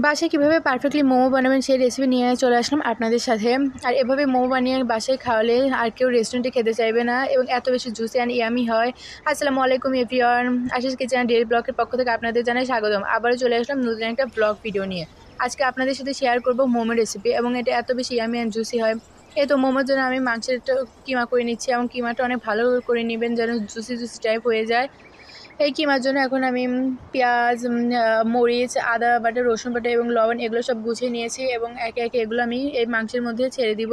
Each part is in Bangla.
বাসায় কীভাবে পারফেক্টলি মোমো বানাবেন সেই রেসিপি নিয়ে চলে আসলাম আপনাদের সাথে। আর এভাবে মোমো বানিয়ে বাসায় খাওয়ালে আর কেউ রেস্টুরেন্টে খেতে চাইবে না এবং এত বেশি জুসি অ্যান্ড ইয়ামি হয়। আসসালামু আলাইকুম everyone, Ashish kitchen and daily ব্লগের পক্ষ থেকে আপনাদের জানাই স্বাগতম। আবারও চলে আসলাম নতুন একটা ব্লগ ভিডিও নিয়ে। আজকে আপনাদের সাথে শেয়ার করব মোমো রেসিপি এবং এটা এত বেশি ইয়ামি অ্যান্ড জুসি হয়। এই তো মোমোর জন্য আমি মাংসের কিমা করে নিচ্ছি এবং কিমাটা অনেক ভালো করে নেবেন যেন জুসি জুসি টাইপ হয়ে যায়। এই কিমার জন্য এখন আমি পেঁয়াজ, মরিচ, আদা বাটা, রসুন বাটা এবং লবণ এগুলো সব গুছিয়ে নিয়েছি এবং একে একে এগুলো আমি এই মাংসের মধ্যে ছেড়ে দিব।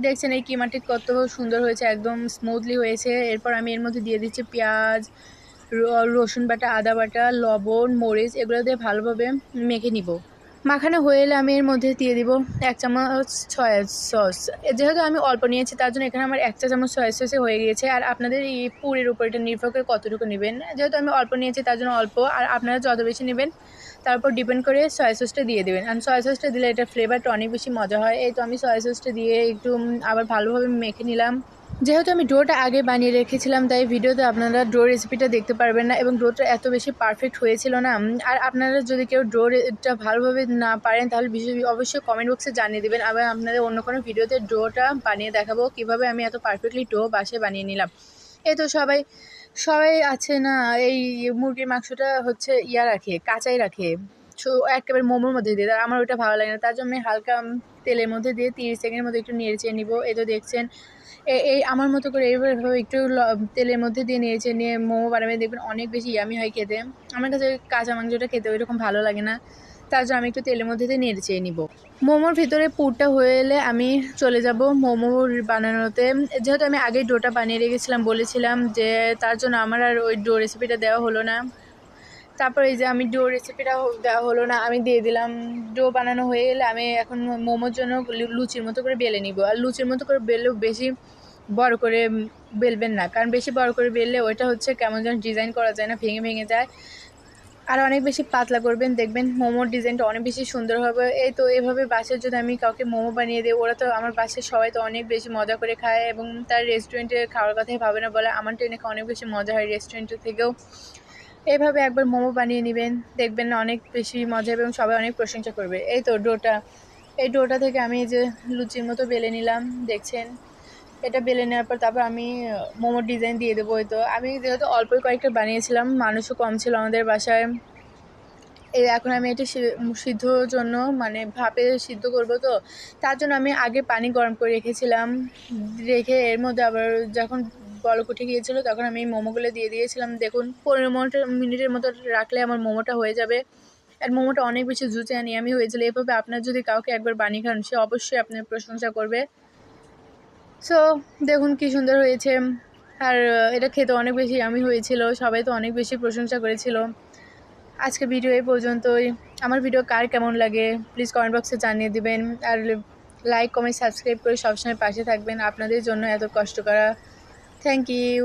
দেখছেন এই কিমাটি কত সুন্দর হয়েছে, একদম স্মুথলি হয়েছে। এরপর আমি এর মধ্যে দিয়ে দিচ্ছি পেঁয়াজ, রসুন বাটা, আদা বাটা, লবণ, মরিচ এগুলো দিয়ে ভালোভাবে মেখে নিব। মাখানো হয়ে এলে আমি এর মধ্যে দিয়ে দিব 1 চামচ সয়া সস। যেহেতু আমি অল্প নিয়েছি তার জন্য এখানে আমার 1 চা চামচ সয়া সসে হয়ে গিয়েছে। আর আপনাদের এই পুরের উপর এটা নির্ভর করে কতটুকু নেবেন। যেহেতু আমি অল্প নিয়েছি তার জন্য অল্প, আর আপনারা যত বেশি নেবেন তার উপর ডিপেন্ড করে সয়া সসটা দিয়ে দেবেন। আর সয়া সসটা দিলে এটা ফ্লেভারটা অনেক বেশি মজা হয়। এই তো আমি সয়া সসটা দিয়ে একটু আবার ভালোভাবে মেখে নিলাম। যেহেতু আমি ডোটা আগে বানিয়ে রেখেছিলাম তাই ভিডিওতে আপনারা ডো রেসিপিটা দেখতে পারবেন না এবং ডোটা এত বেশি পারফেক্ট হয়েছিল না। আর আপনারা যদি কেউ ডোটা ভালোভাবে না পারেন তাহলে অবশ্যই কমেন্ট বক্সে জানিয়ে দেবেন। আবার আপনাদের অন্য কোনো ভিডিওতে ডোটা বানিয়ে দেখাবো কীভাবে আমি এত পারফেক্টলি ডো বাসায় বানিয়ে নিলাম। এই তো সবাই আছে না, এই মুরগির মাংসটা হচ্ছে রাখে, কাঁচাই রাখে, একেবারে মোমোর মধ্যে দিয়ে। আমার ওটা ভালো লাগে না, তার জন্য আমি হালকা তেলের মধ্যে দিয়ে 30 সেকেন্ডের মধ্যে একটু নেড়ে চেয়ে নিব। এই তো দেখছেন এই আমার মতো করে এইভাবে একটু তেলের মধ্যে দিয়ে নিয়েছে, নিয়ে মোমো বানাবে, দেখবেন অনেক বেশি ইয়ামি হয় খেতে। আমার কাছে কাঁচা মাংসটা খেতে ওইরকম ভালো লাগে না, তার জন্য আমি একটু তেলের মধ্যে দিয়ে নেড়ে চেয়ে নিব। মোমোর ভিতরে পুরটা হয়ে এলে আমি চলে যাব মোমো বানানোতে। যেহেতু আমি আগেই ডোটা বানিয়ে রেখেছিলাম, বলেছিলাম যে তার জন্য আমার আর ওই ডো রেসিপিটা দেওয়া হলো না। তারপর এই যে আমি ডো রেসিপিটা দেওয়া হলো না, আমি দিয়ে দিলাম। ডো বানানো হয়ে গেলে আমি এখন মোমোর জন্য লুচির মতো করে বেলে নিব। আর লুচির মতো করে বেললেও বেশি বড় করে বেলবেন না, কারণ বেশি বড় করে বেললে ওইটা হচ্ছে কেমন যেন ডিজাইন করা যায় না, ভেঙে ভেঙে যায়। আর অনেক বেশি পাতলা করবেন, দেখবেন মোমোর ডিজাইনটা অনেক বেশি সুন্দর হবে। এই তো এভাবে বাসায় যদি আমি কাউকে মোমো বানিয়ে দিই, ওরা তো আমার বাসায় সবাই তো অনেক বেশি মজা করে খায় এবং তার রেস্টুরেন্টে খাওয়ার কথাই ভাবে না, বলে আমার ট্রেনে অনেক বেশি মজা হয় রেস্টুরেন্টের থেকেও। এইভাবে একবার মোমো বানিয়ে নেবেন, দেখবেন অনেক বেশি মজা হবে এবং সবাই অনেক প্রশংসা করবে। এই তো এই ডোটা থেকে আমি যে লুচির মতো বেলে নিলাম, দেখছেন। এটা বেলে নেওয়ার পর তারপর আমি মোমোর ডিজাইন দিয়ে দেবো। তো আমি যেহেতু অল্পই কয়েকটা বানিয়েছিলাম, মানুষও কম ছিল আমাদের বাসায়। এখন আমি এটা সিদ্ধর জন্য মানে ভাপে সিদ্ধ করব, তো তার জন্য আমি আগে পানি গরম করে রেখেছিলাম। রেখে এর মধ্যে আবার যখন বলক উঠে গিয়েছিলো তখন আমি মোমোগুলো দিয়ে দিয়েছিলাম। দেখুন 15 মিনিটের মতো রাখলে আমার মোমোটা হয়ে যাবে। আর মোমোটা অনেক বেশি জুচি আর ইয়ামি হয়েছিল। এভাবে আপনার যদি কাউকে একবার বানিয়ে খান, সে অবশ্যই আপনার প্রশংসা করবে। সো দেখুন কি সুন্দর হয়েছে। আর এটা খেতে অনেক বেশি ইয়ামি হয়েছিল, সবাই তো অনেক বেশি প্রশংসা করেছিল। আজকে ভিডিও এই পর্যন্তই। আমার ভিডিও কার কেমন লাগে প্লিজ কমেন্ট বক্সে জানিয়ে দিবেন। আর লাইক, কমেন্ট, সাবস্ক্রাইব করে সবসময় পাশে থাকবেন। আপনাদের জন্য এত কষ্ট করা, থ্যাংক ইউ।